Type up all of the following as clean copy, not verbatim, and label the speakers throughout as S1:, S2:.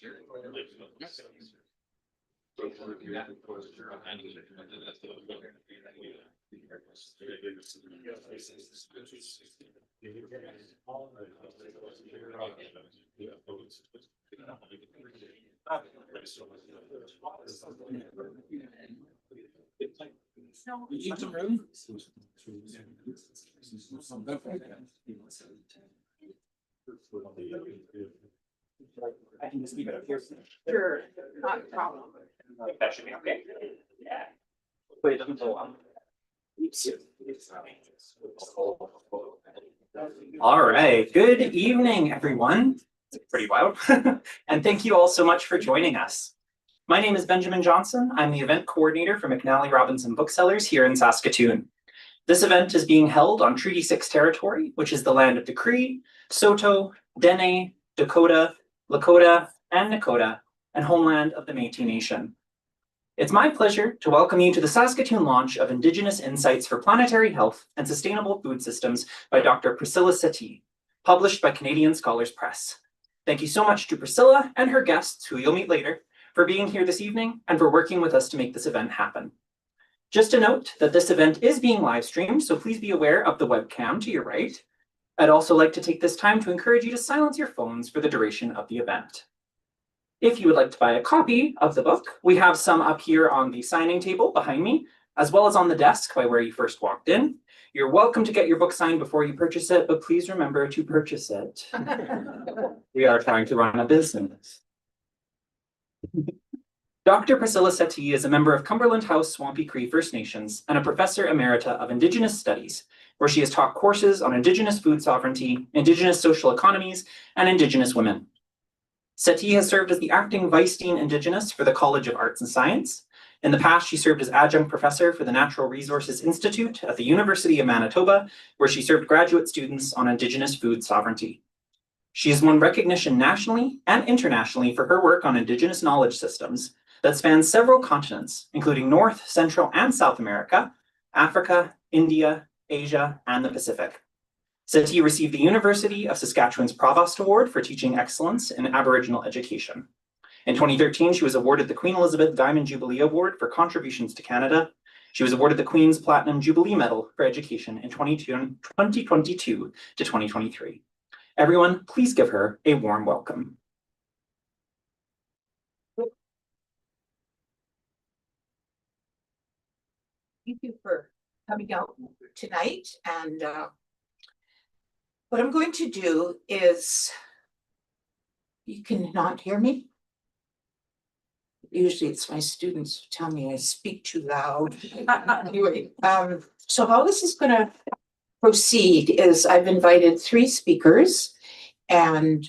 S1: You need some room? I can just leave it up here.
S2: Sure, not a problem.
S1: That should be okay. Yeah. But it doesn't go on. All right. Good evening, everyone. It's pretty wild. And thank you all so much for joining us. My name is Benjamin Johnson. I'm the event coordinator for McNally Robinson Booksellers here in Saskatoon. This event is being held on Treaty 6 territory, which is the land of the Cree, Saulteaux, Dene, Dakota, Lakota, and Nakota, and homeland of the Métis Nation. It's my pleasure to welcome you to the Saskatoon launch of Indigenous Insights for Planetary Health and Sustainable Food Systems by Dr. Priscilla Settee, published by Canadian Scholars Press. Thank you so much to Priscilla and her guests, who you'll meet later, for being here this evening and for working with us to make this event happen. Just a note that this event is being live streamed, so please be aware of the webcam to your right. I'd also like to take this time to encourage you to silence your phones for the duration of the event. If you would like to buy a copy of the book, we have some up here on the signing table behind me, as well as on the desk by where you first walked in. You're welcome to get your book signed before you purchase it, but please remember to purchase it. We are trying to run a business. Dr. Priscilla Settee is a member of Cumberland House Swampy Cree First Nations and a Professor Emerita of Indigenous Studies, where she has taught courses on Indigenous Food Sovereignty, Indigenous Social Economies, and Indigenous Women. Settee has served as the Acting Vice Dean Indigenous for the College of Arts and Science. In the past, she served as Adjunct Professor for the Natural Resources Institute at the University of Manitoba, where she served graduate students on Indigenous Food Sovereignty. She has won recognition nationally and internationally for her work on Indigenous knowledge systems that spans several continents, including North, Central, and South America, Africa, India, Asia, and the Pacific. Settee received the University of Saskatchewan's Provost Award for teaching excellence in Aboriginal education. In 2013, she was awarded the Queen Elizabeth Diamond Jubilee Award for contributions to Canada. She was awarded the Queens Platinum Jubilee Medal for education in 2022 to 2023. Everyone, please give her a warm welcome.
S2: Thank you for coming out tonight. And what I'm going to do is, you can not hear me? Usually it's my students who tell me I speak too loud. Anyway, so how this is going to proceed is I've invited 3 speakers, and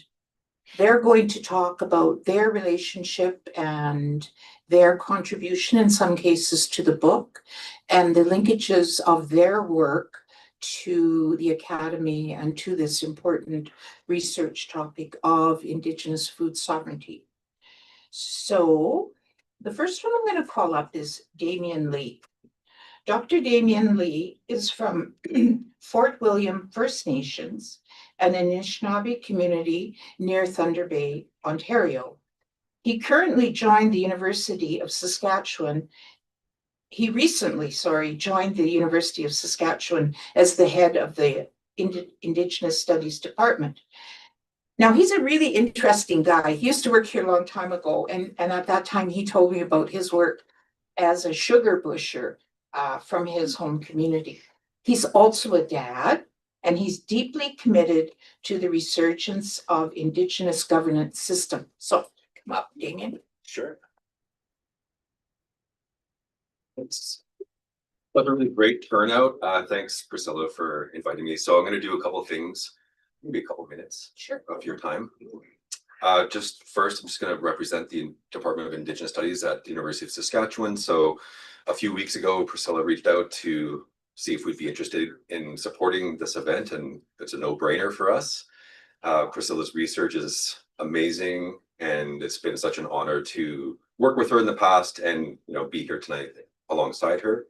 S2: they're going to talk about their relationship and their contribution in some cases to the book and the linkages of their work to the Academy and to this important research topic of Indigenous food sovereignty. So the first one I'm going to call up is Damien Lee. Dr. Damien Lee is from Fort William First Nations, an Anishinaabe community near Thunder Bay, Ontario. He currently joined the University of Saskatchewan. He recently, joined the University of Saskatchewan as the head of the Indigenous Studies Department. Now, he's a really interesting guy. He used to work here a long time ago, and at that time, he told me about his work as a sugar busher from his home community. He's also a dad, and he's deeply committed to the resurgence of Indigenous governance system. So, come up, Damien.
S3: Sure. It's a really great turnout. Thanks, Priscilla, for inviting me. So I'm going to do a couple of things, maybe a couple of minutes of your time. Just first, I'm just going to represent the Department of Indigenous Studies at the University of Saskatchewan. So a few weeks ago, Priscilla reached out to see if we'd be interested in supporting this event, and it's a no-brainer for us. Priscilla's research is amazing, and it's been such an honor to work with her in the past and be here tonight alongside her.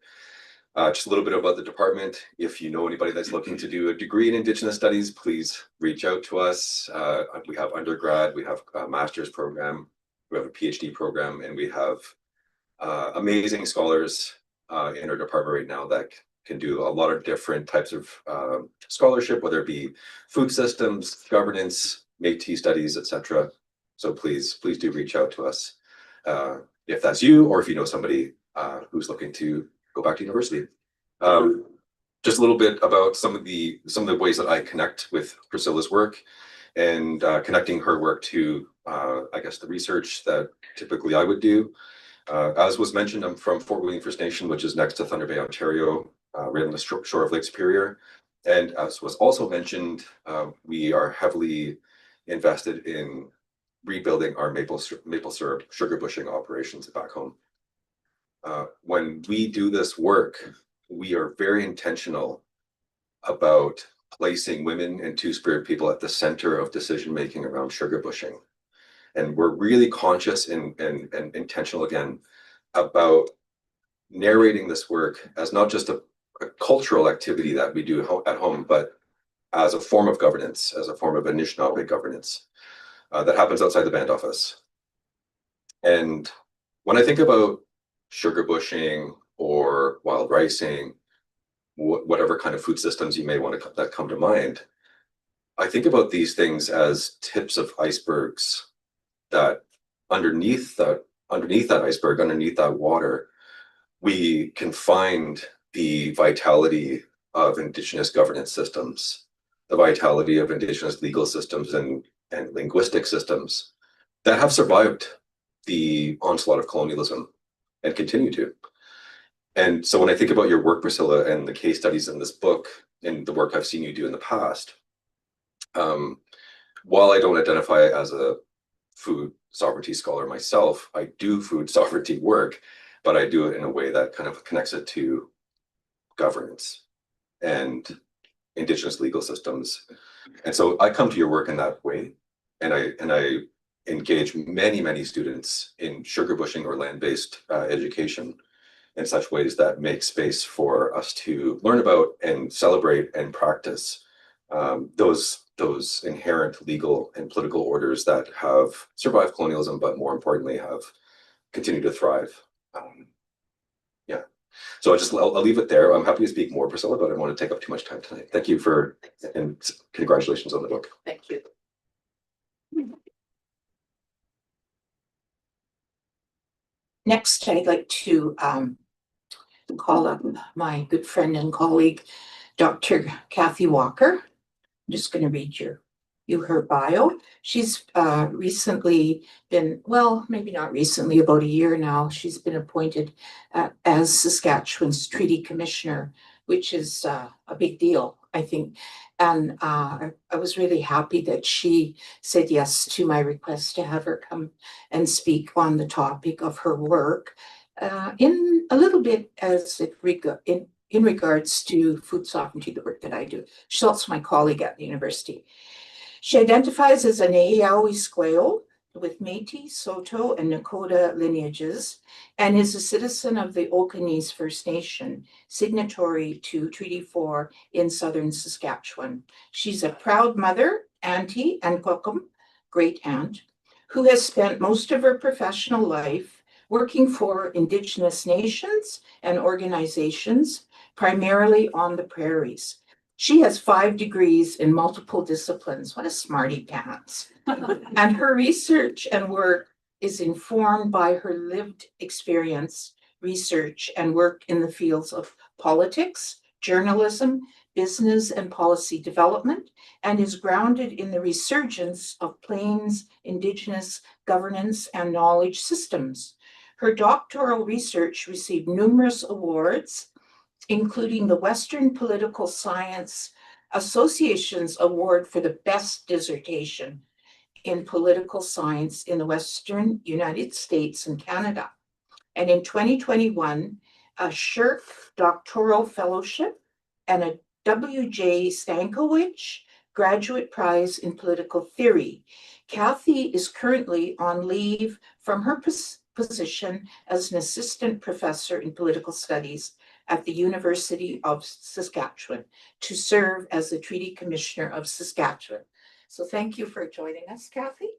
S3: Just a little bit about the department. If you know anybody that's looking to do a degree in Indigenous Studies, please reach out to us. We have undergrad, we have a master's program, we have a PhD program, and we have amazing scholars in our department right now that can do a lot of different types of scholarship, whether it be food systems, governance, Métis studies, etc. So please do reach out to us if that's you, or if you know somebody who's looking to go back to university. Just a little bit about some of the ways that I connect with Priscilla's work, and connecting her work to I guess the research that typically I would do. As was mentioned, I'm from Fort William First Nation, which is next to Thunder Bay, Ontario, right on the shore of Lake Superior. And as was also mentioned, we are heavily invested in rebuilding our maple syrup sugar bushing operations back home. When we do this work, we are very intentional about placing women and two-spirit people at the center of decision-making around sugar bushing. And we're really conscious and intentional, again, about narrating this work as not just a cultural activity that we do at home, but as a form of governance, as a form of Anishinaabe governance that happens outside the band office. And when I think about sugar bushing or wild ricing, whatever kind of food systems you may want to that come to mind, I think about these things as tips of icebergs that underneath that iceberg, underneath that water, we can find the vitality of Indigenous governance systems, the vitality of Indigenous legal systems and linguistic systems that have survived the onslaught of colonialism and continue to. And so when I think about your work, Priscilla, and the case studies in this book and the work I've seen you do in the past, while I don't identify as a food sovereignty scholar myself, I do food sovereignty work, but I do it in a way that kind of connects it to governance and Indigenous legal systems. And so I come to your work in that way, and I engage many students in sugar bushing or land-based education in such ways that make space for us to learn about and celebrate and practice those inherent legal and political orders that have survived colonialism, but more importantly have continued to thrive. Yeah. So I'll leave it there. I'm happy to speak more, Priscilla, but I don't want to take up too much time tonight. Thank you and congratulations on the book.
S2: Thank you. Next, I'd like to call up my good friend and colleague, Dr. Kathy Walker. I'm just going to read you her bio. She's recently been, well, maybe not recently, about a year now, she's been appointed as Saskatchewan's Treaty Commissioner, which is a big deal, I think. And I was really happy that she said yes to my request to have her come and speak on the topic of her work in a little bit as in regards to food sovereignty, the work that I do. She's also my colleague at the university. She identifies as a Nehiyawi with Métis, Saulteaux, and Nakota lineages, and is a citizen of the Economies First Nation, signatory to Treaty 4 in southern Saskatchewan. She's a proud mother, auntie, and kokum, great aunt, who has spent most of her professional life working for Indigenous nations and organizations, primarily on the prairies. She has 5 degrees in multiple disciplines. What a smarty pants. And her research and work is informed by her lived experience, research, and work in the fields of politics, journalism, business, and policy development, and is grounded in the resurgence of Plains Indigenous governance and knowledge systems. Her doctoral research received numerous awards, including the Western Political Science Association's award for the best dissertation in political science in the Western United States and Canada. And in 2021, a Shirk Doctoral Fellowship and a W.J. Stankiewicz Graduate Prize in Political Theory. Kathy is currently on leave from her position as an assistant professor in political studies at the University of Saskatchewan to serve as the Treaty Commissioner of Saskatchewan. So thank you for joining us, Kathy.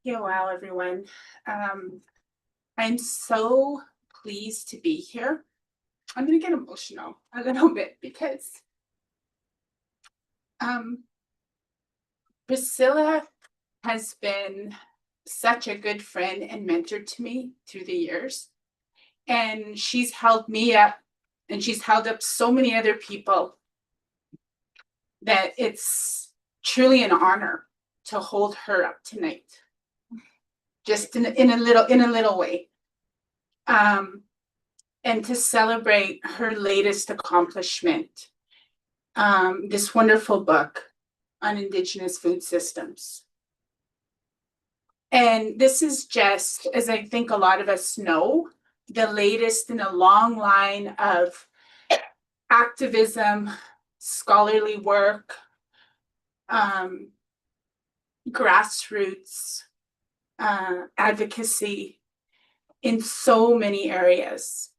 S4: Wow, everyone. I'm so pleased to be here. I'm gonna get emotional a little bit because Priscilla has been such a good friend and mentor to me through the years. And she's held me up and she's held up so many other people that it's truly an honor to hold her up tonight. Just in a little way. And to celebrate her latest accomplishment, this wonderful book on Indigenous food systems. And this is just, as I think a lot of us know, the latest in a long line of activism, scholarly work, grassroots, advocacy in so many areas.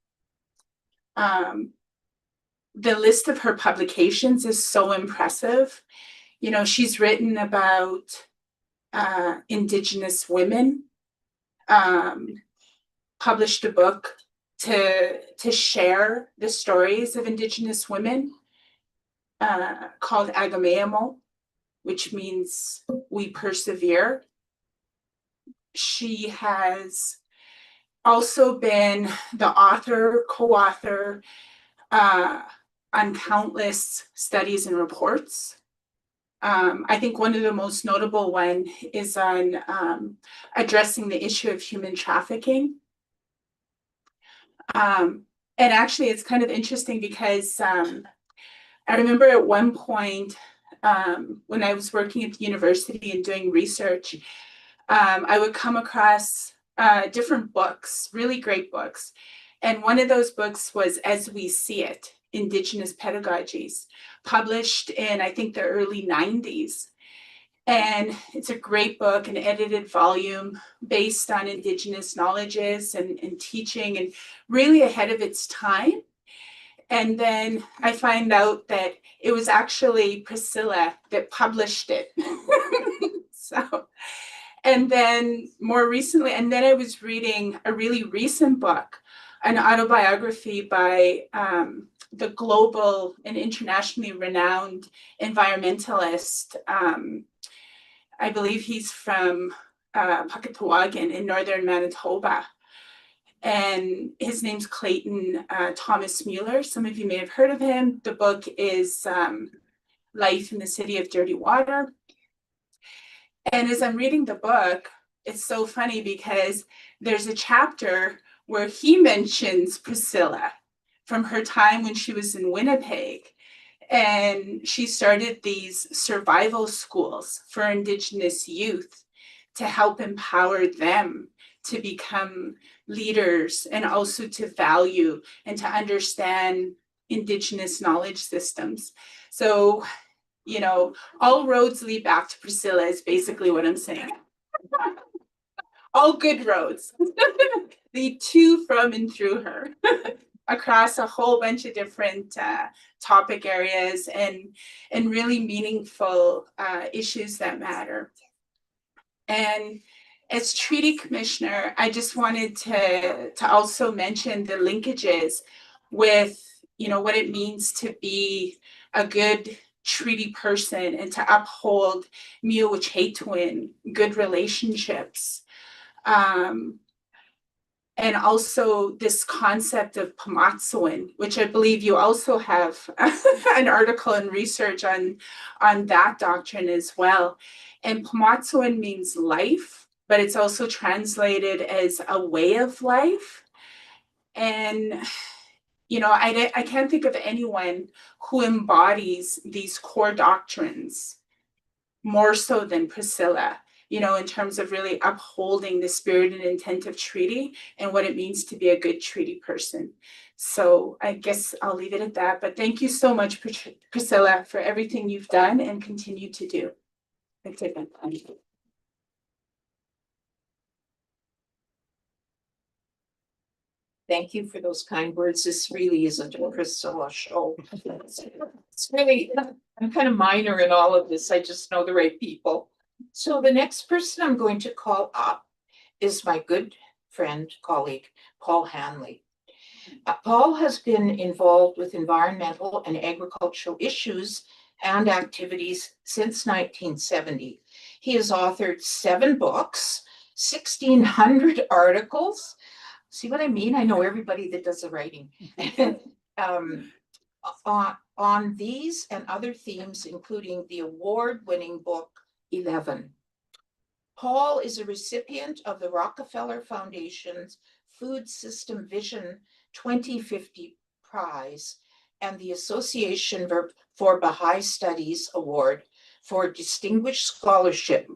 S4: The list of her publications is so impressive. You know, she's written about Indigenous women, published a book to share the stories of Indigenous women called Agameamo, which means we persevere. She has also been the author, co-author on countless studies and reports. I think one of the most notable one is on addressing the issue of human trafficking. And actually, it's kind of interesting because I remember at one point when I was working at the university and doing research, I would come across different books, really great books. And one of those books was As We See It, Indigenous Pedagogies, published in, I think, the early 90s. And it's a great book, an edited volume based on Indigenous knowledges and teaching, and really ahead of its time. And then I find out that it was actually Priscilla that published it. So, and then more recently, and then I was reading a really recent book, an autobiography by the global and internationally renowned environmentalist. I believe he's from Puckatawagan in northern Manitoba. And his name's Clayton Thomas Mueller. Some of you may have heard of him. The book is Life in the City of Dirty Water. And as I'm reading the book, it's so funny because there's a chapter where he mentions Priscilla from her time when she was in Winnipeg. And she started these survival schools for Indigenous youth to help empower them to become leaders and also to value and to understand Indigenous knowledge systems. So, you know, all roads lead back to Priscilla is basically what I'm saying. All good roads lead to, from, and through her across a whole bunch of different topic areas and really meaningful issues that matter. And as Treaty Commissioner, I just wanted to also mention the linkages with, you know, what it means to be a good treaty person and to uphold Mi'kmaq good relationships. And also this concept of Pamatsuan, which I believe you also have an article and research on that doctrine as well. And Pamatsuan means life, but it's also translated as a way of life. And, you know, I can't think of anyone who embodies these core doctrines more so than Priscilla, you know, in terms of really upholding the spirit and intent of treaty and what it means to be a good treaty person. So I guess I'll leave it at that. But thank you so much, Priscilla, for everything you've done and continue to do. I take it.
S2: Thank you for those kind words. This really isn't a Priscilla show. It's really, I'm kind of minor in all of this. I just know the right people. So the next person I'm going to call up is my good friend, colleague, Paul Hanley. Paul has been involved with environmental and agricultural issues and activities since 1970. He has authored 7 books, 1,600 articles. See what I mean? I know everybody that does the writing. On these and other themes, including the award-winning book 11. Paul is a recipient of the Rockefeller Foundation's Food System Vision 2050 Prize and the Association for Baha'i Studies Award for Distinguished Scholarship.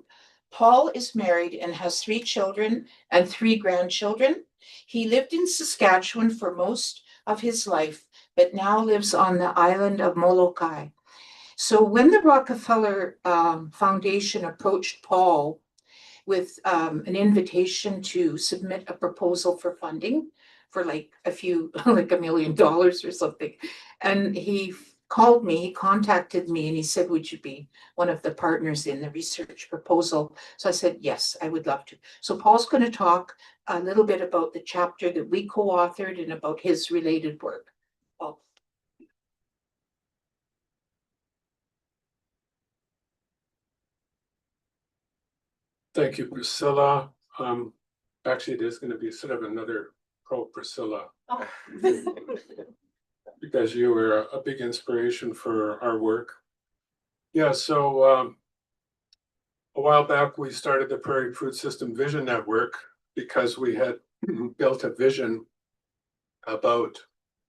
S2: Paul is married and has 3 children and 3 grandchildren. He lived in Saskatchewan for most of his life, but now lives on the island of Molokai. So when the Rockefeller Foundation approached Paul with an invitation to submit a proposal for funding for like $1 million or something, and he contacted me and he said, would you be one of the partners in the research proposal? So I said, yes, I would love to. So Paul's going to talk a little bit about the chapter that we co-authored and about his related work. Paul.
S5: Thank you, Priscilla. Actually, there's going to be sort of another pro Priscilla.
S2: Oh.
S5: Because you were a big inspiration for our work. Yeah, so a while back we started the Prairie Food System Vision Network because we had built a vision about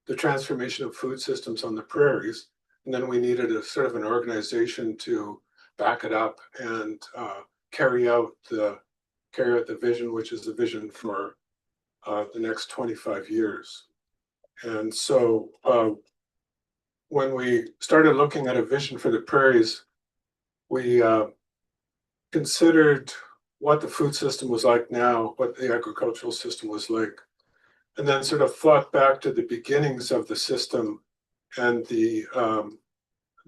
S5: the transformation of food systems on the prairies. And then we needed a sort of an organization to back it up and carry out the vision, which is the vision for the next 25 years. And so when we started looking at a vision for the prairies, we considered what the food system was like now, what the agricultural system was like, and then sort of thought back to the beginnings of the system and the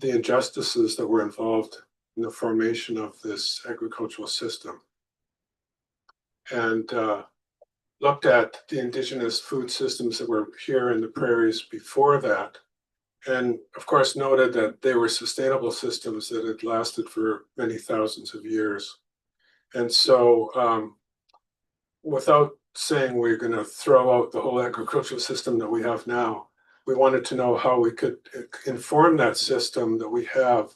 S5: injustices that were involved in the formation of this agricultural system. And looked at the indigenous food systems that were here in the prairies before that, and of course noted that they were sustainable systems that had lasted for many thousands of years. And so without saying we're going to throw out the whole agricultural system that we have now, we wanted to know how we could inform that system that we have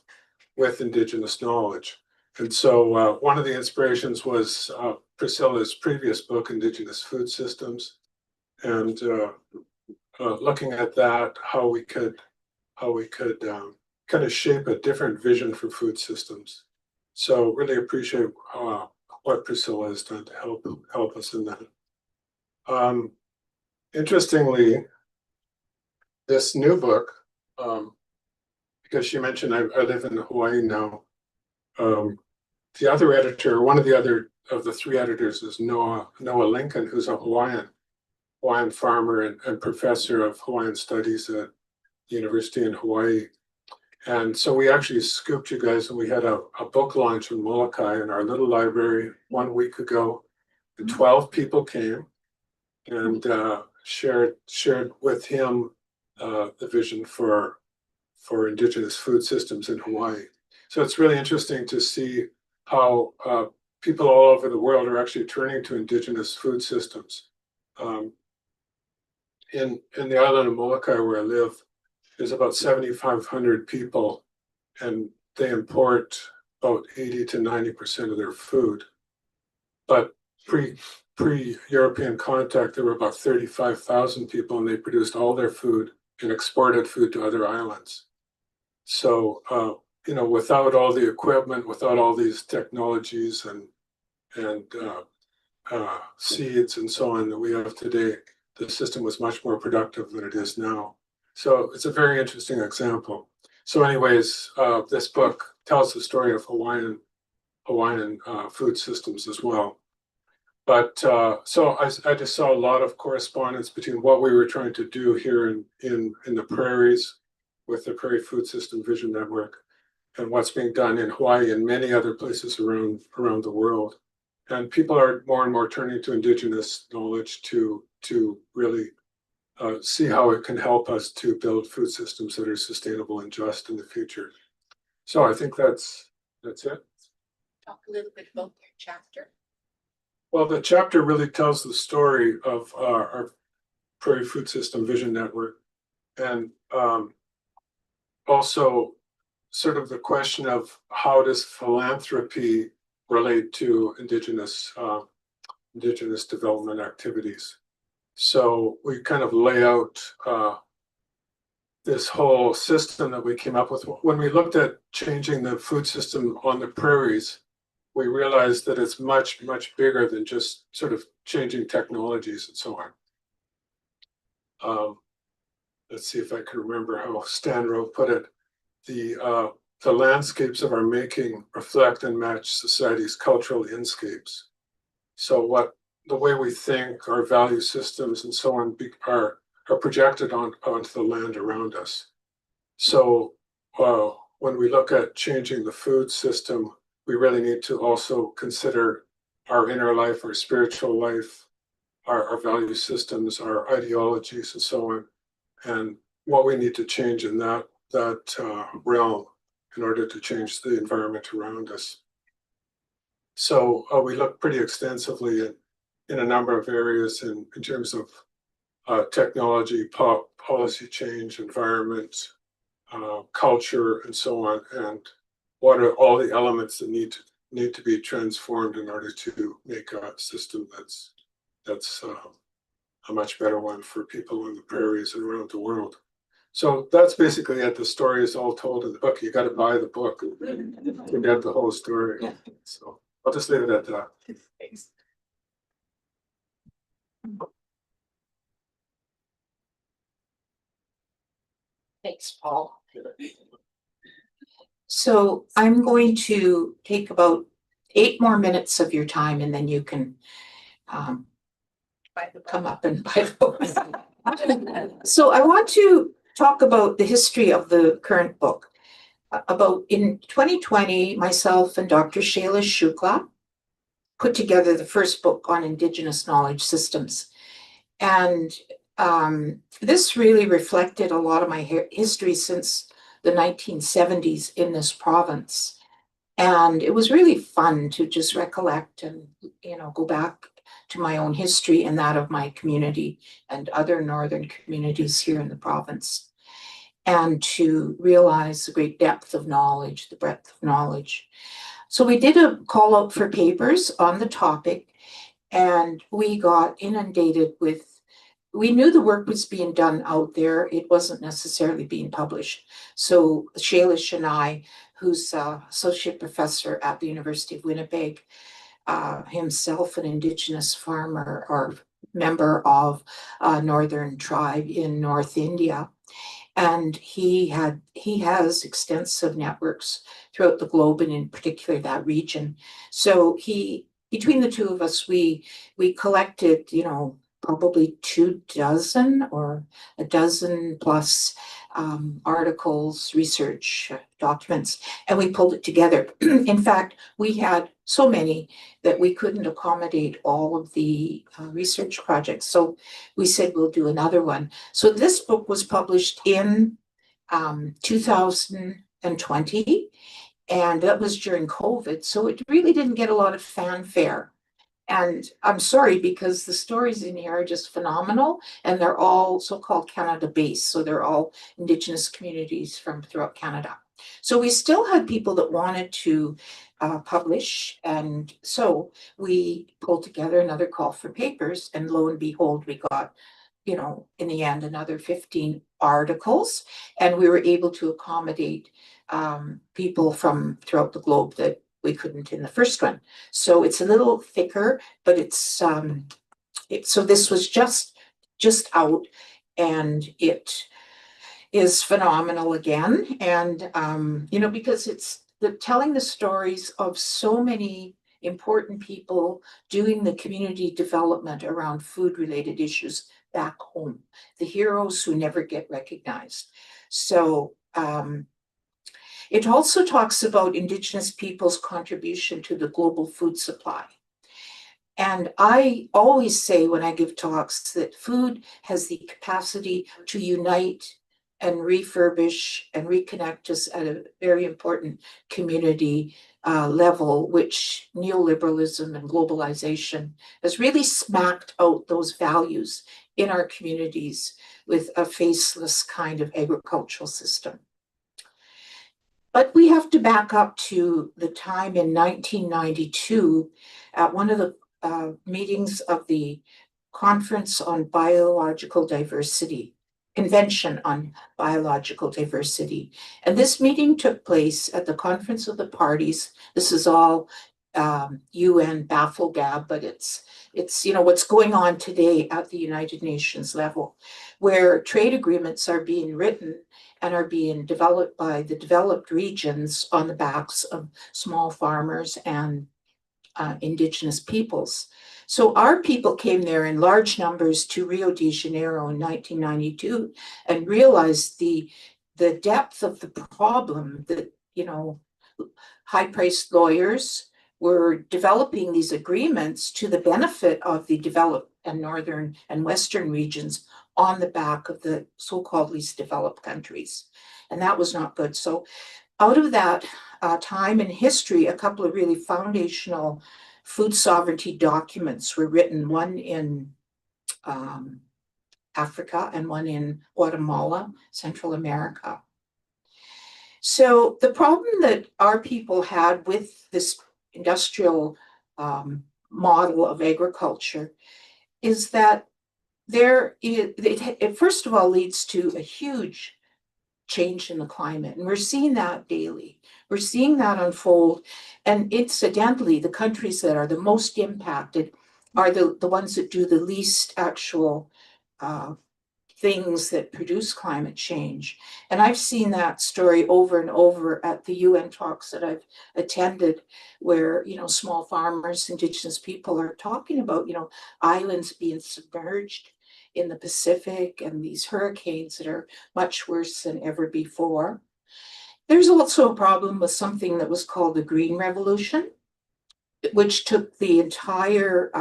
S5: with indigenous knowledge. And so one of the inspirations was Priscilla's previous book, Indigenous Food Systems, and looking at that, how we could kind of shape a different vision for food systems. So really appreciate what Priscilla has done to help us in that. Interestingly, this new book, because she mentioned I live in Hawaii now. The other editor, one of the 3 editors, is Noah Lincoln, who's a Hawaiian farmer and professor of Hawaiian studies at the University in Hawaii. And so we actually scooped you guys, and we had a book launch in Molokai in our little library 1 week ago. And 12 people came and shared with him the vision for indigenous food systems in Hawaii. So it's really interesting to see how people all over the world are actually turning to indigenous food systems. In the island of Molokai, where I live, there's about 7,500 people, and they import about 80 to 90% of their food. But pre-European contact, there were about 35,000 people, and they produced all their food and exported food to other islands. So, without all the equipment, without all these technologies and seeds and so on that we have today, the system was much more productive than it is now. So it's a very interesting example. So anyways, this book tells the story of Hawaiian Hawaiian food systems as well. But so I just saw a lot of correspondence between what we were trying to do here in the prairies with the Prairie Food System Vision Network and what's being done in Hawaii and many other places around the world. And people are more and more turning to Indigenous knowledge to really see how it can help us to build food systems that are sustainable and just in the future. So I think that's it.
S2: Talk a little bit about your chapter.
S5: Well, the chapter really tells the story of our Prairie Food System Vision Network, and also sort of the question of how does philanthropy relate to Indigenous development activities. So we kind of lay out this whole system that we came up with. When we looked at changing the food system on the prairies, we realized that it's much, much bigger than just sort of changing technologies and so on. Let's see if I can remember how Stanro put it. The landscapes of our making reflect and match society's cultural inscapes. So the way we think, our value systems and so on are projected onto the land around us. So when we look at changing the food system, we really need to also consider our inner life, our spiritual life, our value systems, our ideologies, and so on, and what we need to change in that realm in order to change the environment around us. So we look pretty extensively in a number of areas in terms of technology, policy change, environment, culture, and so on, and what are all the elements that need to be transformed in order to make a system that's a much better one for people on the prairies and around the world. So that's basically it. The story is all told in the book. You got to buy the book to get the whole story. So I'll just leave it at that.
S2: Thanks. Thanks, Paul. So I'm going to take about 8 more minutes of your time, and then you can come up and buy the book. So I want to talk about the history of the current book. About in 2020, myself and Dr. Settee Shukla put together the first book on Indigenous knowledge systems. And this really reflected a lot of my history since the 1970s in this province. And it was really fun to just recollect and, go back to my own history and that of my community and other northern communities here in the province, and to realize the great depth of knowledge, the breadth of knowledge. So we did a call out for papers on the topic, and we got inundated with, we knew the work was being done out there. It wasn't necessarily being published. So Shalish and I, who's associate professor at the University of Winnipeg, himself an Indigenous farmer or member of a northern tribe in North India. And he has extensive networks throughout the globe, and in particular that region. So between the two of us, we collected, probably 24 or a dozen plus articles, research documents, and we pulled it together. In fact, we had so many that we couldn't accommodate all of the research projects. So we said, we'll do another one. So this book was published in 2020, and that was during COVID. So it really didn't get a lot of fanfare. And I'm sorry, because the stories in here are just phenomenal, and they're all so-called Canada-based. So they're all Indigenous communities from throughout Canada. So we still had people that wanted to publish. And so we pulled together another call for papers, and lo and behold, we got, in the end, another 15 articles, and we were able to accommodate people from throughout the globe that we couldn't in the first one. So it's a little thicker, but it's so this was just out, and it is phenomenal again. And because telling the stories of so many important people doing the community development around food-related issues back home, the heroes who never get recognized. So it also talks about Indigenous peoples' contribution to the global food supply. And I always say when I give talks that food has the capacity to unite and refurbish and reconnect us at a very important community level, which neoliberalism and globalization has really smacked out those values in our communities with a faceless kind of agricultural system. But we have to back up to the time in 1992 at one of the meetings of the Conference on Biological Diversity, Convention on Biological Diversity. And this meeting took place at the Conference of the Parties. This is all UN bafflegab, but it's you know what's going on today at the United Nations level, where trade agreements are being written and are being developed by the developed regions on the backs of small farmers and Indigenous peoples. So our people came there in large numbers to Rio de Janeiro in 1992 and realized the depth of the problem that, you know, high-priced lawyers were developing these agreements to the benefit of the developed and northern and western regions on the back of the so-called least developed countries. And that was not good. So out of that time in history, a couple of really foundational food sovereignty documents were written, one in Africa and one in Guatemala, Central America. So the problem that our people had with this industrial model of agriculture is that it first of all leads to a huge change in the climate. And we're seeing that daily. We're seeing that unfold. And incidentally, the countries that are the most impacted are the ones that do the least actual things that produce climate change. And I've seen that story over and over at the UN talks that I've attended, where, you know, small farmers, Indigenous people are talking about, you know, islands being submerged in the Pacific and these hurricanes that are much worse than ever before. There's also a problem with something that was called the Green Revolution, which took the entire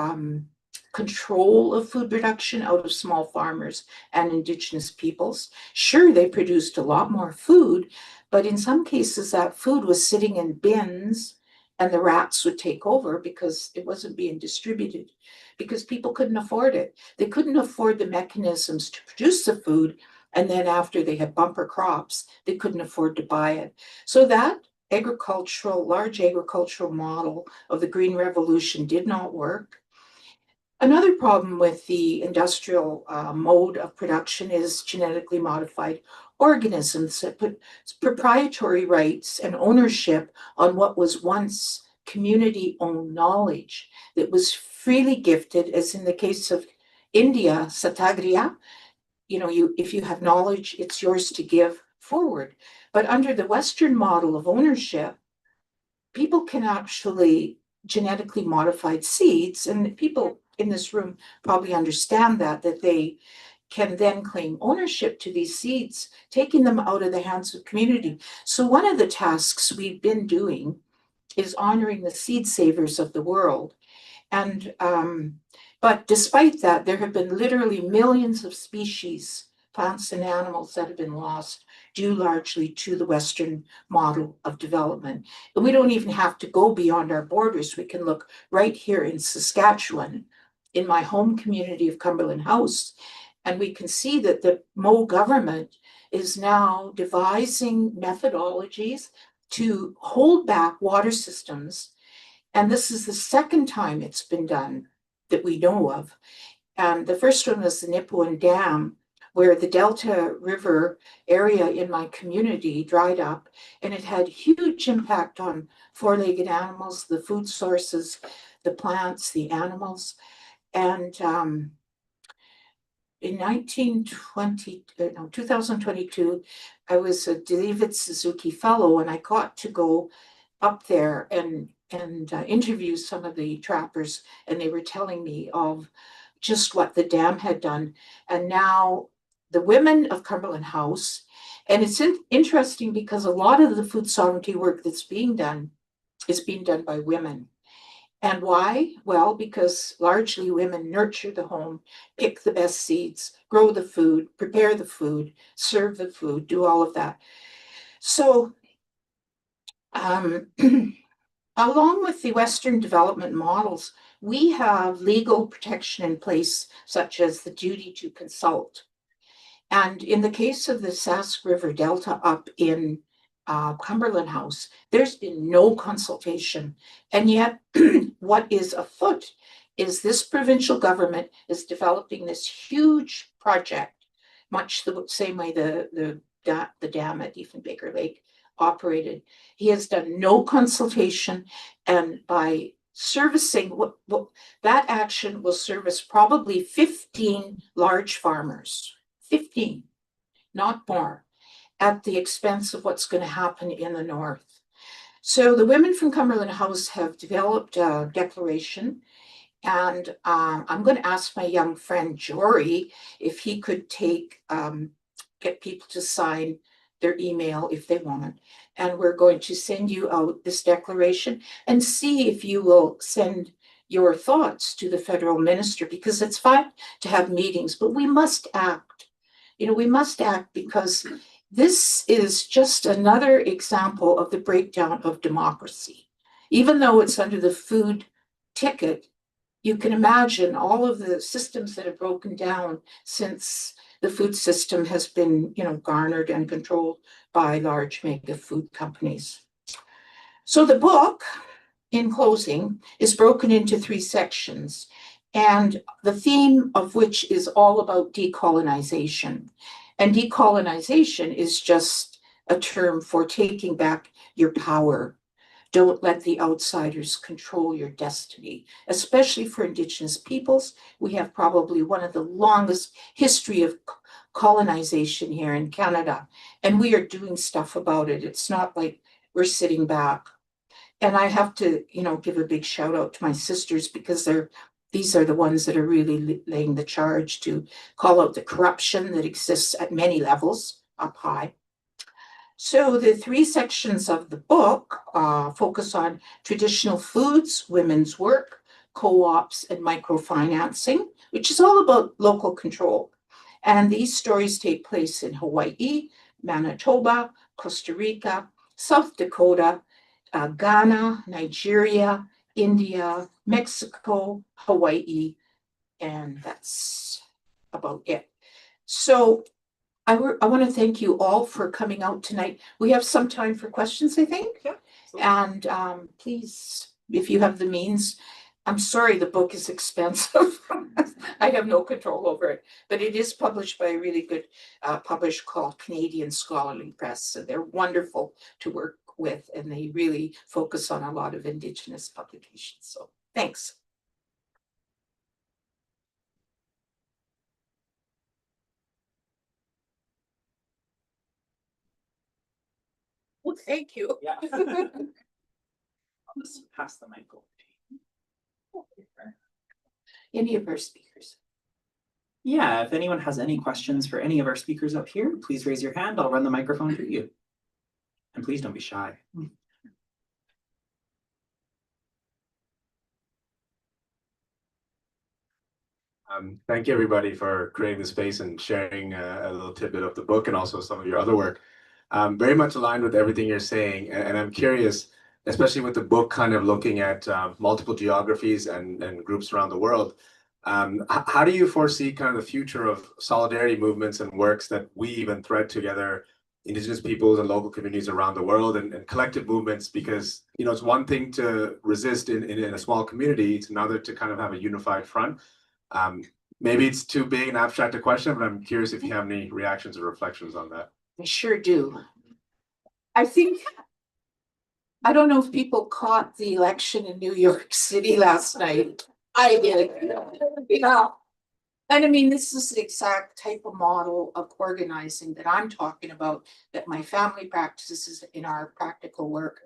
S2: control of food production out of small farmers and Indigenous peoples. Sure, they produced a lot more food, but in some cases that food was sitting in bins and the rats would take over because it wasn't being distributed, because people couldn't afford it. They couldn't afford the mechanisms to produce the food, and then after they had bumper crops, they couldn't afford to buy it. So that large agricultural model of the Green Revolution did not work. Another problem with the industrial mode of production is genetically modified organisms that put proprietary rights and ownership on what was once community-owned knowledge that was freely gifted, as in the case of India, Satagriya. You know, if you have knowledge, it's yours to give forward. But under the Western model of ownership, people can actually genetically modified seeds, and people in this room probably understand that they can then claim ownership to these seeds, taking them out of the hands of community. So one of the tasks we've been doing is honoring the seed savers of the world. And but despite that, there have been literally millions of species, plants and animals, that have been lost due largely to the Western model of development. And we don't even have to go beyond our borders. We can look right here in Saskatchewan, in my home community of Cumberland House, and we can see that the Mo government is now devising methodologies to hold back water systems. And this is the second time it's been done that we know of. And the first one was the Nipawin Dam, where the Delta River area in my community dried up, and it had huge impact on four-legged animals, the food sources, the plants, the animals. And in 2022, I was a David Suzuki Fellow, and I got to go up there and interview some of the trappers, and they were telling me of just what the dam had done. And now the women of Cumberland House, and it's interesting because a lot of the food sovereignty work that's being done is being done by women. And why? Well, because largely women nurture the home, pick the best seeds, grow the food, prepare the food, serve the food, do all of that. So along with the Western development models, we have legal protection in place, such as the duty to consult. And in the case of the Sask River Delta up in Cumberland House, there's been no consultation. And yet what is afoot is this provincial government is developing this huge project, much the same way the dam at Diefenbaker Lake operated. He has done no consultation, and by servicing what that action will service probably 15 large farmers, 15, not more, at the expense of what's going to happen in the north. So the women from Cumberland House have developed a declaration, and I'm going to ask my young friend Jory if he could get people to sign their email if they want. And we're going to send you out this declaration and see if you will send your thoughts to the federal minister, because it's fine to have meetings, but we must act. We must act, because this is just another example of the breakdown of democracy. Even though it's under the food ticket, you can imagine all of the systems that have broken down since the food system has been, garnered and controlled by large mega food companies. So the book, in closing, is broken into 3 sections, and the theme of which is all about decolonization. And decolonization is just a term for taking back your power. Don't let the outsiders control your destiny, especially for Indigenous peoples. We have probably one of the longest history of colonization here in Canada, and we are doing stuff about it. It's not like we're sitting back. And I have to, give a big shout out to my sisters, because these are the ones that are really laying the charge to call out the corruption that exists at many levels up high. So the 3 sections of the book focus on traditional foods, women's work, co-ops, and microfinancing, which is all about local control. And these stories take place in Hawaii, Manitoba, Costa Rica, South Dakota, Ghana, Nigeria, India, Mexico, Hawaii, and that's about it. So I want to thank you all for coming out tonight. We have some time for questions, I think.
S1: Yeah.
S2: And please, if you have the means, I'm sorry the book is expensive. I have no control over it, but it is published by a really good publisher called Canadian Scholarly Press. So they're wonderful to work with, and they really focus on a lot of Indigenous publications. So thanks. Well, thank you.
S1: Yeah. I'll just pass the mic over to you.
S2: Any of our speakers?
S1: Yeah, if anyone has any questions for any of our speakers up here, please raise your hand. I'll run the microphone to you. And please don't be shy.
S6: Thank you, everybody, for creating the space and sharing a little tidbit of the book and also some of your other work. Very much aligned with everything you're saying, and I'm curious, especially with the book kind of looking at multiple geographies and groups around the world, how do you foresee kind of the future of solidarity movements and works that weave and thread together Indigenous peoples and local communities around the world and collective movements? Because, it's one thing to resist in a small community, it's another to kind of have a unified front. Maybe it's too big and abstract a question, but I'm curious if you have any reactions or reflections on that.
S2: I sure do. I don't know if people caught the election in New York City last night. I did. Yeah. And I mean, this is the exact type of model of organizing that I'm talking about, that my family practices in our practical work.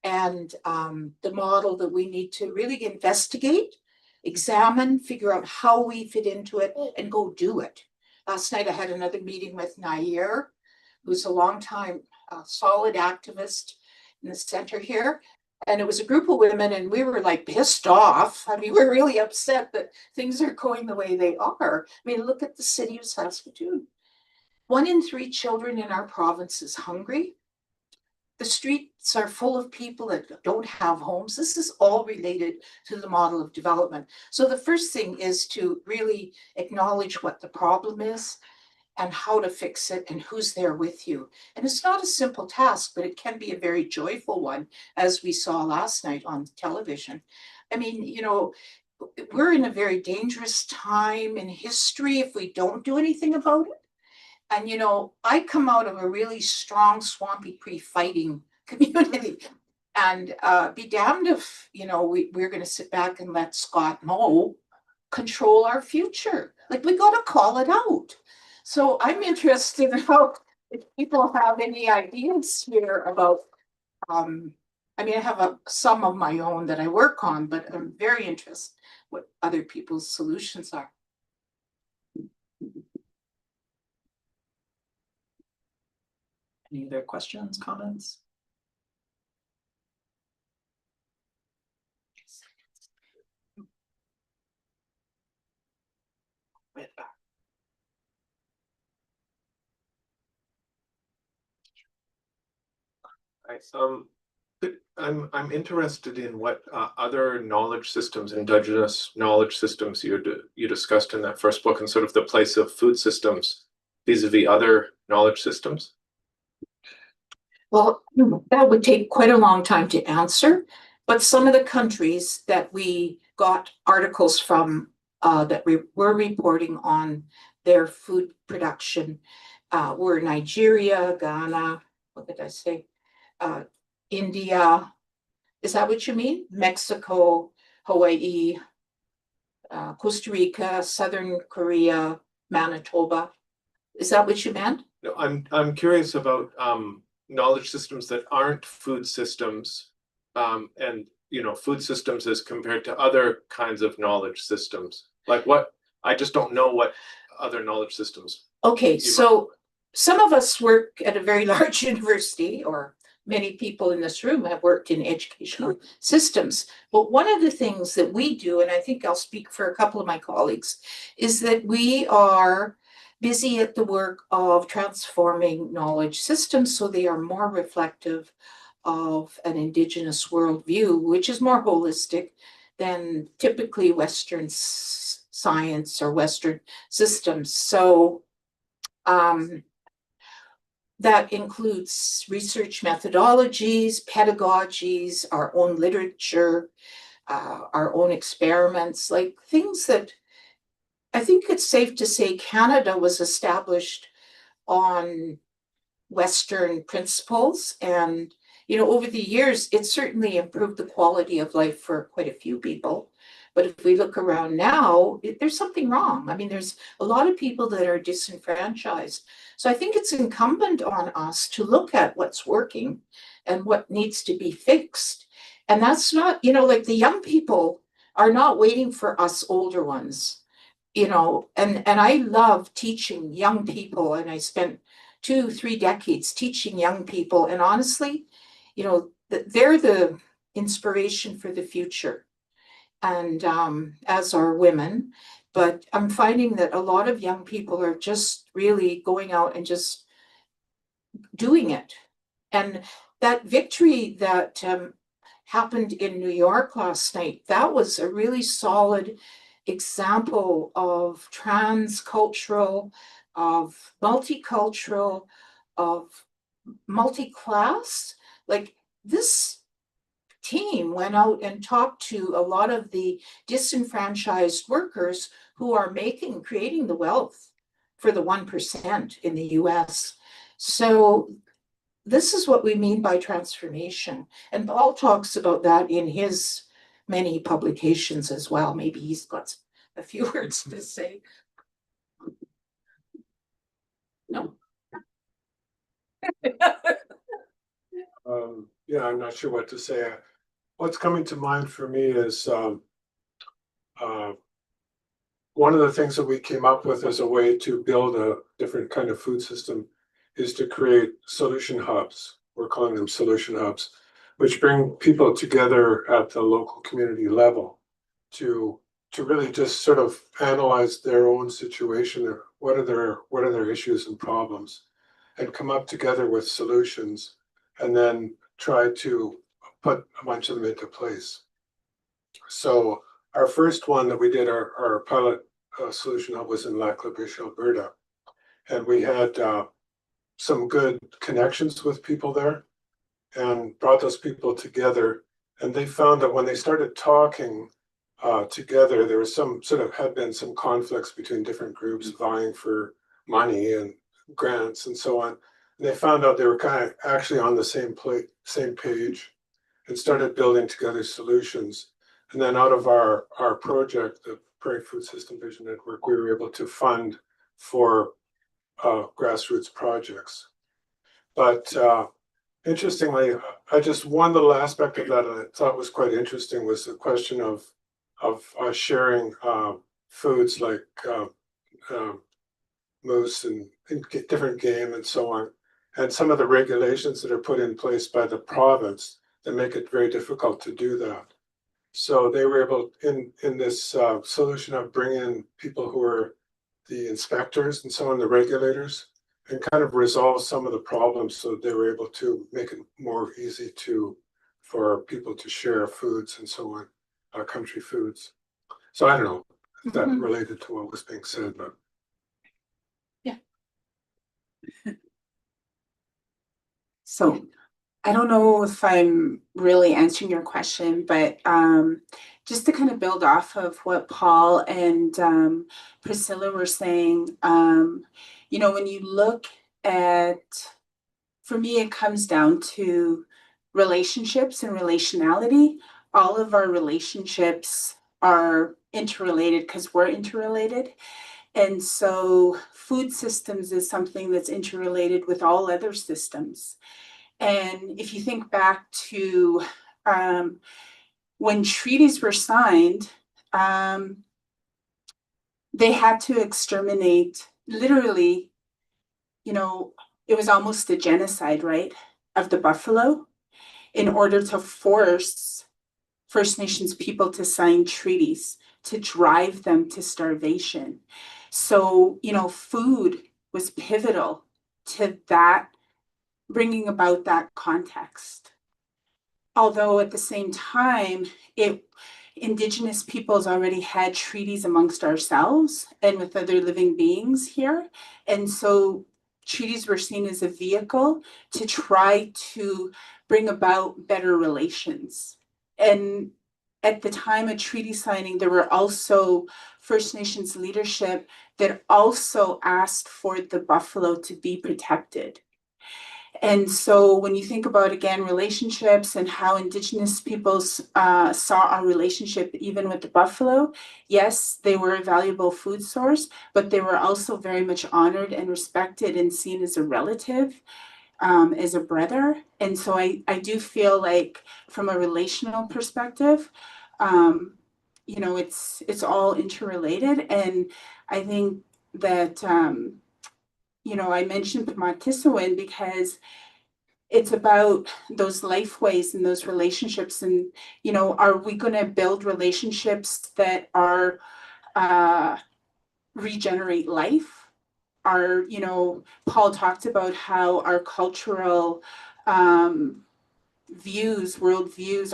S2: and the model that we need to really investigate, examine, figure out how we fit into it, and go do it. Last night I had another meeting with Nair, who's a longtime solid activist in the center here. And it was a group of women, and we were like pissed off. I mean, we're really upset that things are going the way they are. I mean, look at the city of Saskatoon. 1 in 3 children in our province is hungry. The streets are full of people that don't have homes. This is all related to the model of development. So the first thing is to really acknowledge what the problem is and how to fix it and who's there with you. And it's not a simple task, but it can be a very joyful one, as we saw last night on television. I mean, you know, we're in a very dangerous time in history if we don't do anything about it. And, you know, I come out of a really strong Swampy pre-fighting community. And be damned if, you know, we're going to sit back and let Scott Moe control our future. Like, we got to call it out. So I'm interested in how, if people have any ideas here about, I mean, I have some of my own that I work on, but I'm very interested what other people's solutions are.
S1: Any other questions, comments?
S5: I'm interested in what other knowledge systems, indigenous knowledge systems you discussed in that first book, and sort of the place of food systems vis-a-vis other knowledge systems.
S2: Well, that would take quite a long time to answer, but some of the countries that we got articles from that we were reporting on their food production were Nigeria, Ghana, what did I say? India, is that what you mean? Mexico, Hawaii, Costa Rica, Southern Korea, Manitoba. Is that what you meant?
S5: No, I'm curious about knowledge systems that aren't food systems, and you know, food systems as compared to other kinds of knowledge systems. Like what? I just don't know what other knowledge systems.
S2: Okay, so some of us work at a very large university, or many people in this room have worked in educational systems. But one of the things that we do, and I think I'll speak for a couple of my colleagues, is that we are busy at the work of transforming knowledge systems so they are more reflective of an Indigenous worldview, which is more holistic than typically Western science or Western systems. So that includes research methodologies, pedagogies, our own literature, our own experiments, like things that I think it's safe to say Canada was established on Western principles. And, you know, over the years, it certainly improved the quality of life for quite a few people. But if we look around now, there's something wrong. I mean, there's a lot of people that are disenfranchised. So I think it's incumbent on us to look at what's working and what needs to be fixed. And that's not, you know, like the young people are not waiting for us older ones, you know, and I love teaching young people. And I spent 2-3 decades teaching young people. And honestly, you know, they're the inspiration for the future. And as are women, but I'm finding that a lot of young people are just really going out and just doing it. And that victory that happened in New York last night, that was a really solid example of transcultural, of multicultural, of multi-class. Like this team went out and talked to a lot of the disenfranchised workers who are creating the wealth for the 1% in the US. So this is what we mean by transformation. And Paul talks about that in his many publications as well. Maybe he's got a few words to say. No.
S5: Yeah, yeah, I'm not sure what to say. What's coming to mind for me is one of the things that we came up with as a way to build a different kind of food system is to create solution hubs. We're calling them solution hubs, which bring people together at the local community level to really just sort of analyze their own situation, or what are their issues and problems, and come up together with solutions, and then try to put a bunch of them into place. So our first one that we did, our pilot solution hub, was in Lac La Biche, Alberta, and we had some good connections with people there, and brought those people together. And they found that when they started talking together, there was had been some conflicts between different groups vying for money and grants and so on. And they found out they were kind of actually on the same page, and started building together solutions. And then out of our project, the Prairie Food System Vision Network, we were able to fund for grassroots projects. But interestingly, one little aspect of that I thought was quite interesting was the question of sharing foods like moose and different game and so on, and some of the regulations that are put in place by the province that make it very difficult to do that. So they were able, in this solution, of bringing in people who are the inspectors and so on, the regulators, and kind of resolve some of the problems, so they were able to make it more easy for people to share foods and so on, country foods. So I don't know if that related to what was being said, but
S4: yeah. So I don't know if I'm really answering your question, but just to kind of build off of what Paul and Priscilla were saying, you know, when you look at, for me, it comes down to relationships and relationality. All of our relationships are interrelated because we're interrelated. And so food systems is something that's interrelated with all other systems. And if you think back to when treaties were signed, they had to exterminate, literally, you know, it was almost a genocide, right, of the buffalo, in order to force First Nations people to sign treaties, to drive them to starvation. So, you know, food was pivotal to that, bringing about that context. Although at the same time, Indigenous peoples already had treaties amongst ourselves and with other living beings here. And so treaties were seen as a vehicle to try to bring about better relations. And at the time of treaty signing, there were also First Nations leadership that also asked for the buffalo to be protected. And so when you think about, again, relationships and how Indigenous peoples saw our relationship even with the buffalo, yes, they were a valuable food source, but they were also very much honored and respected and seen as a relative, as a brother. And so I do feel like from a relational perspective, you know, it's all interrelated. And I think that, you know, I mentioned Pamatisawan because it's about those life ways and those relationships. And, you know, are we going to build relationships that are regenerate life? Are, you know, Paul talked about how our cultural worldviews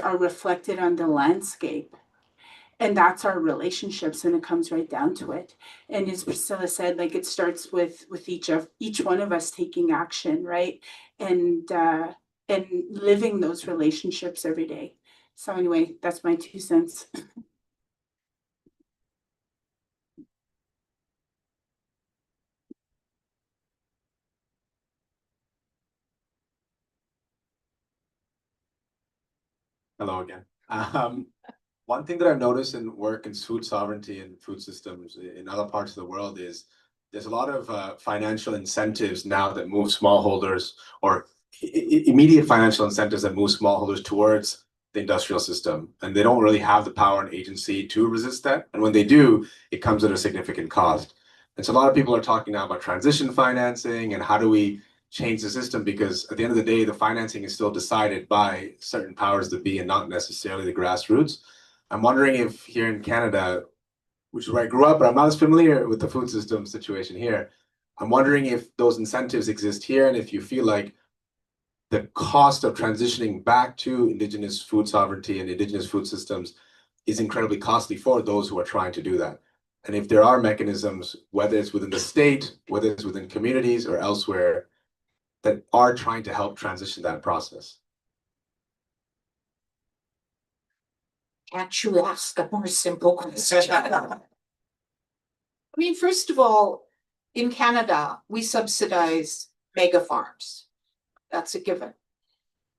S4: are reflected on the landscape. And that's our relationships when it comes right down to it. And as Priscilla said, like, it starts with each one of us taking action, right? And living those relationships every day. So anyway, that's my 2 cents.
S6: Hello again. One thing that I've noticed in work in food sovereignty and food systems in other parts of the world is there's a lot of financial incentives now that move smallholders or immediate financial incentives that move smallholders towards the industrial system, and they don't really have the power and agency to resist that. And when they do, it comes at a significant cost. And so a lot of people are talking now about transition financing and how do we change the system, because at the end of the day, the financing is still decided by certain powers that be and not necessarily the grassroots. I'm wondering if here in Canada, which is where I grew up, but I'm not as familiar with the food system situation here. I'm wondering if those incentives exist here, and if you feel like the cost of transitioning back to Indigenous food sovereignty and Indigenous food systems is incredibly costly for those who are trying to do that. And if there are mechanisms, whether it's within the state, whether it's within communities or elsewhere, that are trying to help transition that process.
S2: Can't you ask a more simple question? I mean, first of all, in Canada, we subsidize mega farms. That's a given.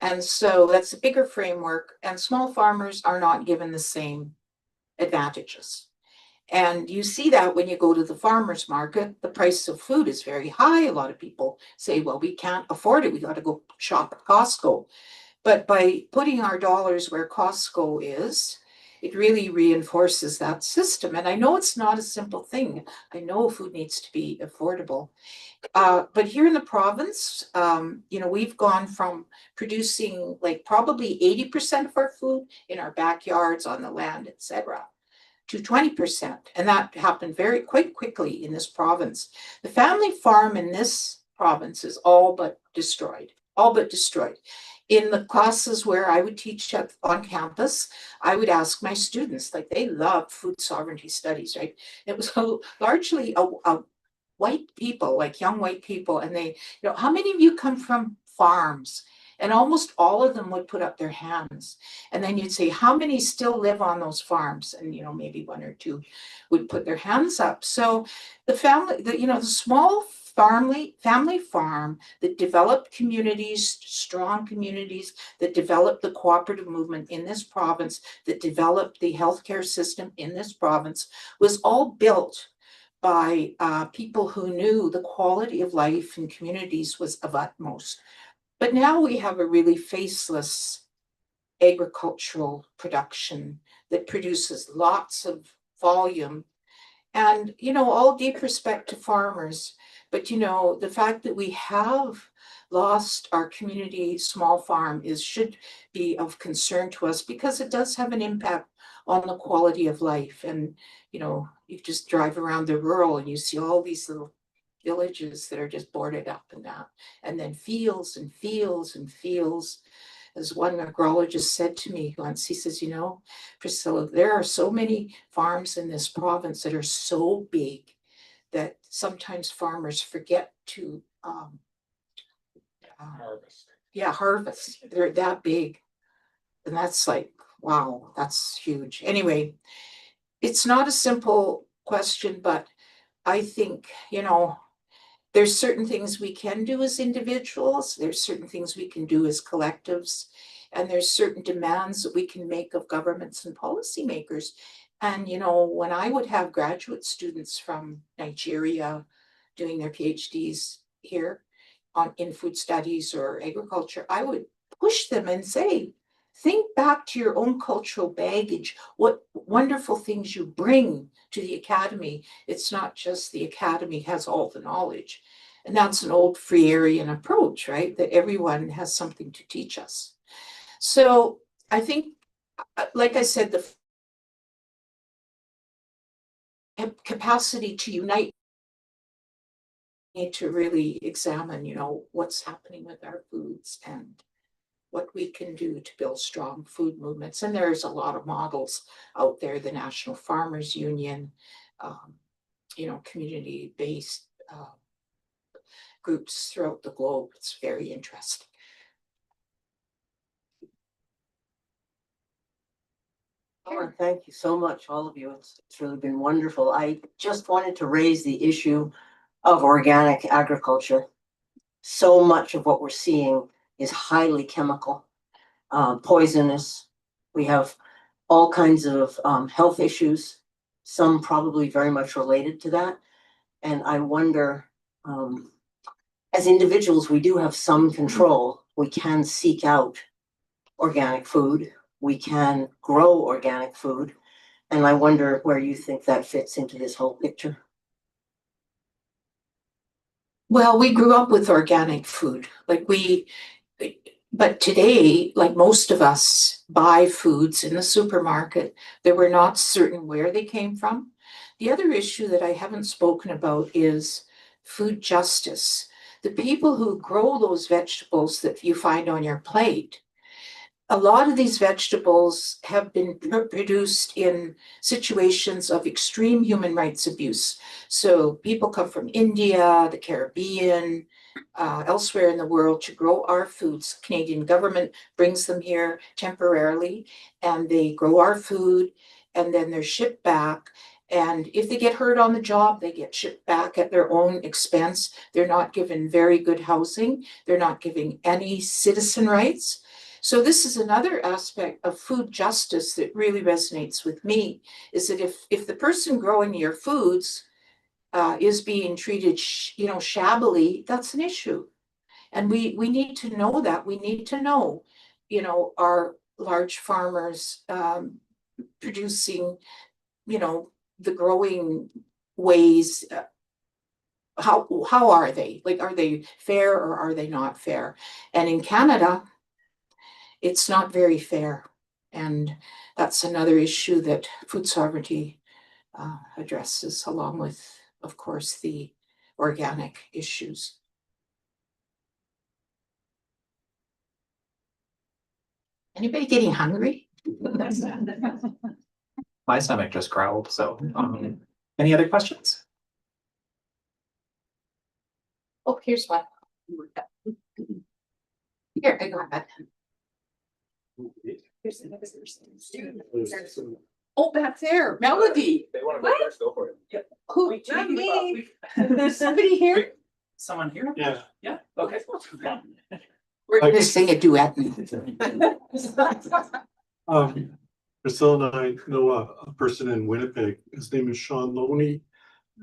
S2: And so that's a bigger framework, and small farmers are not given the same advantages. And you see that when you go to the farmers market, the price of food is very high. A lot of people say, well, we can't afford it. We got to go shop at Costco. But by putting our dollars where Costco is, it really reinforces that system. And I know it's not a simple thing. I know food needs to be affordable. But here in the province, you know, we've gone from producing like probably 80% of our food in our backyards, on the land, etc., to 20%. And that happened quite quickly in this province. The family farm in this province is all but destroyed. In the classes where I would teach on campus, I would ask my students, like they love food sovereignty studies, right? It was largely a white people, like young white people, and they, you know, how many of you come from farms? And almost all of them would put up their hands. And then you'd say, how many still live on those farms? And, you know, maybe one or two would put their hands up. So the family, you know, the small family farm that developed communities, strong communities, that developed the cooperative movement in this province, that developed the healthcare system in this province, was all built by people who knew the quality of life in communities was of utmost. But now we have a really faceless agricultural production that produces lots of volume. And, you know, all deep respect to farmers, but, you know, the fact that we have lost our community small farm should be of concern to us, because it does have an impact on the quality of life. And, you know, you just drive around the rural and you see all these little villages that are just boarded up and that, and then fields and fields and fields. As one agrologist said to me once, he says, you know, Priscilla, there are so many farms in this province that are so big that sometimes farmers forget to
S5: Harvest.
S2: Yeah, harvest. They're that big. And that's like, wow, that's huge. Anyway, it's not a simple question, but I think, you know, there's certain things we can do as individuals, there's certain things we can do as collectives, and there's certain demands that we can make of governments and policymakers. And, you know, when I would have graduate students from Nigeria doing their PhDs here in food studies or agriculture, I would push them and say, think back to your own cultural baggage, what wonderful things you bring to the academy. It's not just the academy has all the knowledge. And that's an old Freirean approach, right? That everyone has something to teach us. So I think, like I said, the capacity to unite, need to really examine, you know, what's happening with our foods and what we can do to build strong food movements. And there's a lot of models out there, the National Farmers Union, you know, community-based groups throughout the globe. It's very interesting.
S7: Oh, thank you so much, all of you. It's really been wonderful. I just wanted to raise the issue of organic agriculture. So much of what we're seeing is highly chemical, poisonous. We have all kinds of health issues, some probably very much related to that. And I wonder, as individuals, we do have some control we can seek out organic food, we can grow organic food. And I wonder where you think that fits into this whole picture.
S2: Well, we grew up with organic food, but today, like most of us buy foods in the supermarket that we're not certain where they came from. The other issue that I haven't spoken about is food justice. The people who grow those vegetables that you find on your plate, a lot of these vegetables have been produced in situations of extreme human rights abuse. So people come from India, the Caribbean, elsewhere in the world to grow our foods. Canadian government brings them here temporarily, and they grow our food, and then they're shipped back. And if they get hurt on the job, they get shipped back at their own expense. They're not given very good housing. They're not given any citizen rights. So this is another aspect of food justice that really resonates with me, is that if the person growing your foods is being treated, shabbily, that's an issue. And we need to know that. We need to know, our large farmers producing, the growing ways. How are they? Like, are they fair or are they not fair? And in Canada, it's not very fair. And that's another issue that food sovereignty addresses, along with, of course, the organic issues. Anybody getting hungry?
S1: My stomach just growled, so any other questions?
S2: Oh, here's one. Here, I got that. Oh, back there, Melody.
S3: They want to go first, go for it.
S2: Who? Not me. There's somebody here.
S1: Someone here?
S5: Yeah.
S1: Yeah, okay.
S2: We're gonna sing a duet.
S5: Priscilla and I know a person in Winnipeg. His name is Sean Loney,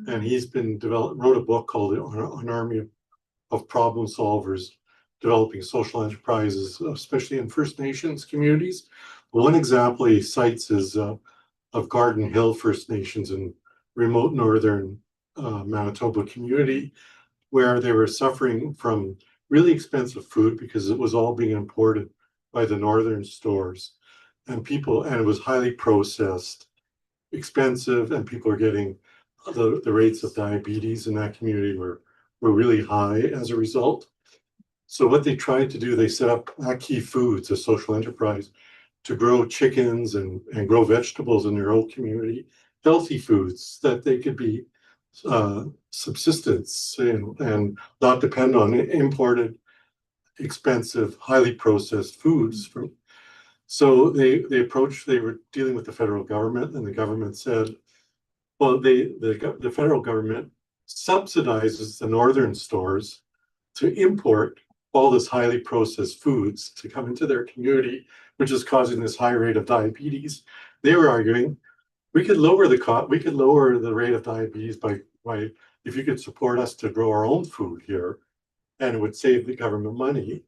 S5: and he's wrote a book called An Army of Problem Solvers, developing social enterprises, especially in First Nations communities. One example he cites is of Garden Hill First Nations in remote northern Manitoba community, where they were suffering from really expensive food because it was all being imported by the northern stores. And it was highly processed, expensive, and people are getting the rates of diabetes in that community were really high as a result. So what they tried to do, they set up Key Foods, a social enterprise, to grow chickens and grow vegetables in their own community, healthy foods that they could be subsistence and not depend on imported, expensive, highly processed foods. So they were dealing with the federal government, and the government said, well, the federal government subsidizes the northern stores to import all this highly processed foods to come into their community, which is causing this high rate of diabetes. They were arguing we could lower the rate of diabetes by if you could support us to grow our own food here, and it would save the government money.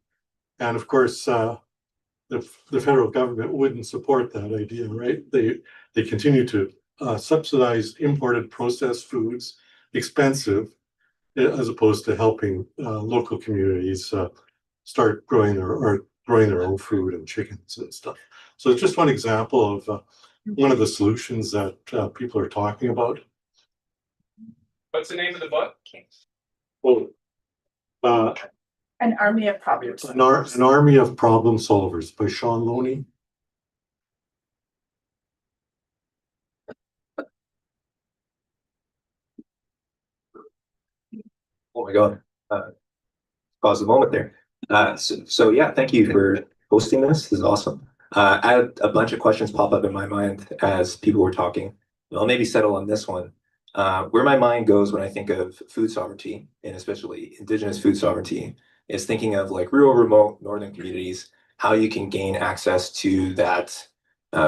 S5: And of course, the federal government wouldn't support that idea, right? They continue to subsidize imported processed foods, expensive, as opposed to helping local communities start growing their own food and chickens and stuff. So it's just one example of one of the solutions that people are talking about.
S3: What's the name of the book?
S5: Oh,
S4: An Army of Problems.
S5: An Army of Problem Solvers by Sean Loney.
S3: Oh my God. Pause a moment there. So yeah, thank you for hosting this. This is awesome. I had a bunch of questions pop up in my mind as people were talking. I'll maybe settle on this one. Where my mind goes when I think of food sovereignty, and especially Indigenous food sovereignty, is thinking of like rural, remote northern communities, how you can gain access to that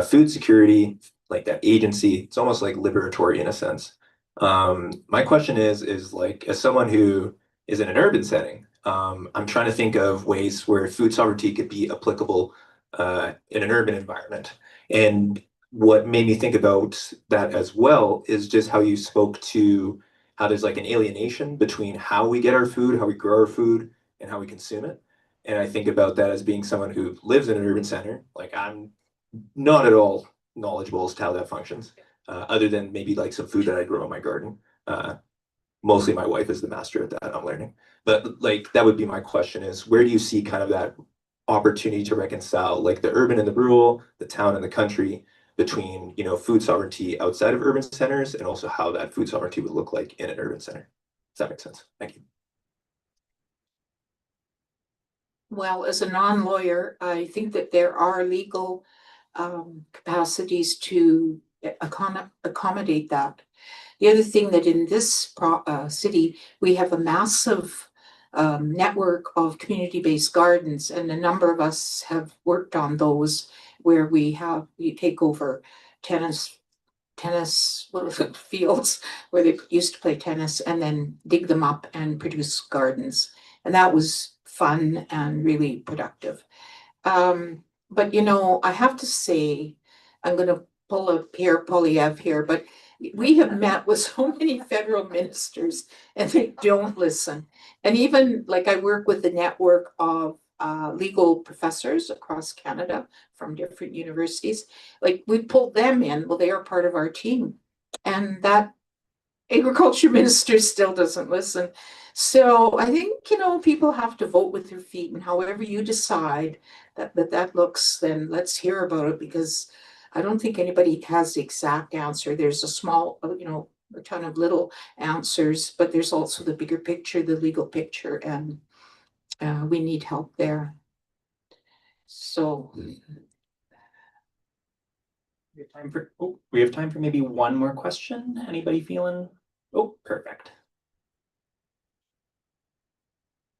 S3: food security, like that agency. It's almost like liberatory in a sense. My question is like, as someone who is in an urban setting,
S6: I'm trying to think of ways where food sovereignty could be applicable in an urban environment. And what made me think about that as well is just how you spoke to how there's like an alienation between how we get our food, how we grow our food, and how we consume it. And I think about that as being someone who lives in an urban center. Like I'm not at all knowledgeable as to how that functions, other than maybe like some food that I grow in my garden. Mostly my wife is the master at that. I'm learning, but like that would be my question: is where do you see kind of that opportunity to reconcile like the urban and the rural, the town and the country, between food sovereignty outside of urban centers, and also how that food sovereignty would look like in an urban center? Does that make sense? Thank you.
S2: Well, as a non-lawyer, I think that there are legal capacities to accommodate that. The other thing that in this city, we have a massive network of community-based gardens, and a number of us have worked on those where we take over tennis fields where they used to play tennis, and then dig them up and produce gardens. And that was fun and really productive. But I have to say, I'm going to pull a Pierre Poilievre here, but we have met with so many federal ministers and they don't listen. And even like I work with a network of legal professors across Canada from different universities. Like we pulled them in, well, they are part of our team. And that agriculture minister still doesn't listen. So I think, people have to vote with their feet, and however you decide that looks, then let's hear about it, because I don't think anybody has the exact answer. There's a small, a ton of little answers, but there's also the bigger picture, the legal picture, and we need help there. So
S1: we have time for maybe one more question. Anybody feeling? Oh, perfect.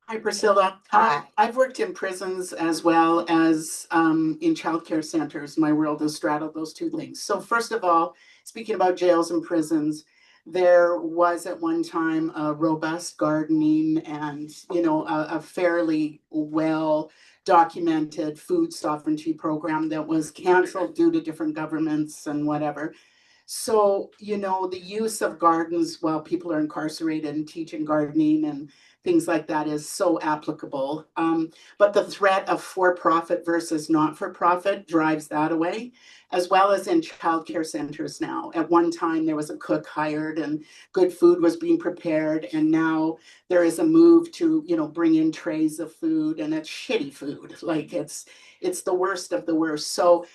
S8: Hi, Priscilla.
S2: Hi.
S8: I've worked in prisons as well as in childcare centers. My world has straddled those two things. So first of all, speaking about jails and prisons, there was at one time a robust gardening and, a fairly well documented food sovereignty program that was canceled due to different governments and whatever. So, the use of gardens while people are incarcerated and teaching gardening and things like that is so applicable. But the threat of for-profit versus not-for-profit drives that away, as well as in childcare centers now. At one time, there was a cook hired and good food was being prepared. And now there is a move to, bring in trays of food, and it's shitty food. Like it's the worst of the worst. So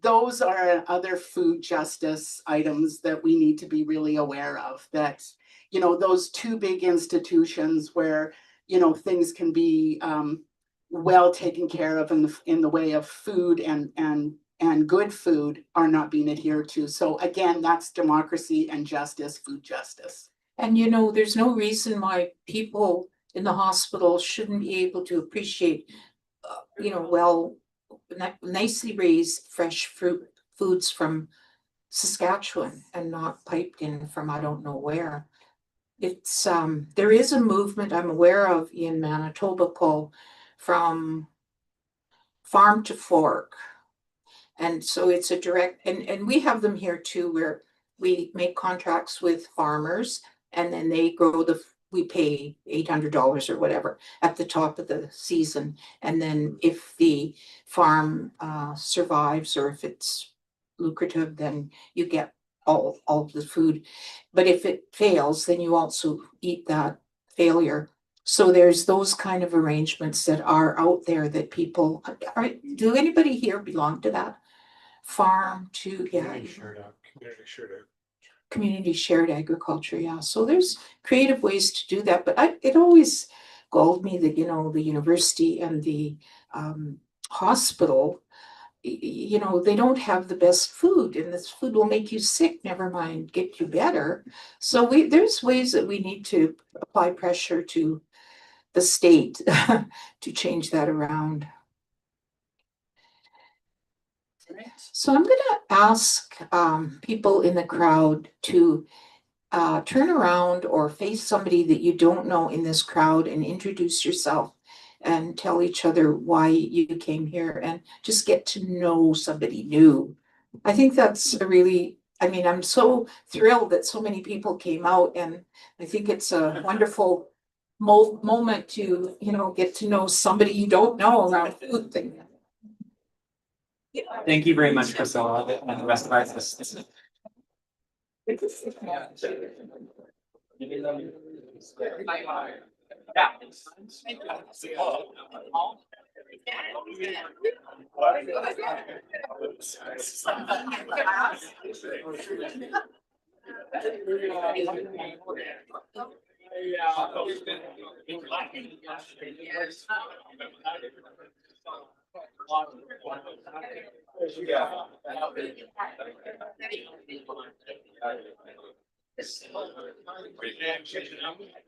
S8: those are other food justice items that we need to be really aware of, that those two big institutions where, things can be well taken care of in the way of food and good food are not being adhered to. So again, that's democracy and justice, food justice.
S2: And there's no reason why people in the hospital shouldn't be able to appreciate, nicely raised fresh foods from Saskatchewan and not piped in from I don't know where. It's there is a movement I'm aware of in Manitoba called From Farm to Fork. And so it's a direct, and we have them here too, where we make contracts with farmers and then they grow we pay $800 or whatever at the top of the season. And then if the farm survives or if it's lucrative, then you get all of the food. But if it fails, then you also eat that failure. So there's those kind of arrangements that are out there that people, do anybody here belong to that? Farm to, yeah. Community shared agriculture, yeah. So there's creative ways to do that, but it always galled me that, the university and the hospital, they don't have the best food, and this food will make you sick, never mind get you better. So there's ways that we need to apply pressure to the state to change that around. So I'm going to ask people in the crowd to turn around or face somebody that you don't know in this crowd and introduce yourself and tell each other why you came here and just get to know somebody new. I think that's a really, I mean, I'm so thrilled that so many people came out, and I think it's a wonderful moment to, you know, get to know somebody you don't know around a food thing.
S1: Thank you very much, Priscilla, and the rest of us.